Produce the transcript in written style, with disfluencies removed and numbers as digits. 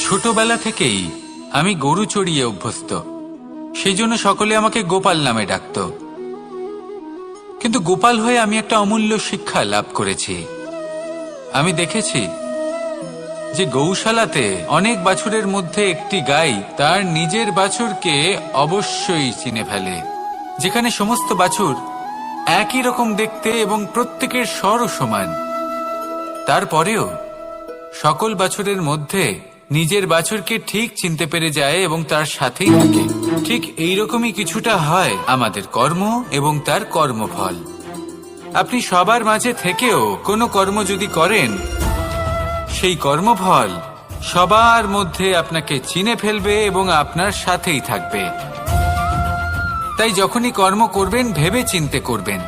ছোটবেলা থেকেই আমি গরু চড়িয়ে অভ্যস্ত, সেই জন্য সকলে আমাকে গোপাল নামে ডাকত। কিন্তু গোপাল হয়ে আমি একটা অমূল্য শিক্ষা লাভ করেছি। আমি দেখেছি যে গৌশালাতে অনেক বাছুরের মধ্যে একটি গাই তার নিজের বাছুরকে অবশ্যই চিনে ফেলে। যেখানে সমস্ত বাছুর একই রকম দেখতে এবং প্রত্যেকের স্বরও সমান, তারপরেও সকল বাছুরের মধ্যে নিজের বাছুরকে ঠিক চিনতে পেরে যায় এবং তার সাথেই থাকে। ঠিক এইরকমই কিছুটা হয় আমাদের কর্ম এবং তার কর্মফল। আপনি সবার মাঝে থেকেও কোনো কর্ম যদি করেন, সেই কর্মফল সবার মধ্যে আপনাকে চিনে ফেলবে এবং আপনার সাথেই থাকবে। তাই যখনই কর্ম করবেন ভেবে চিন্তে করবেন।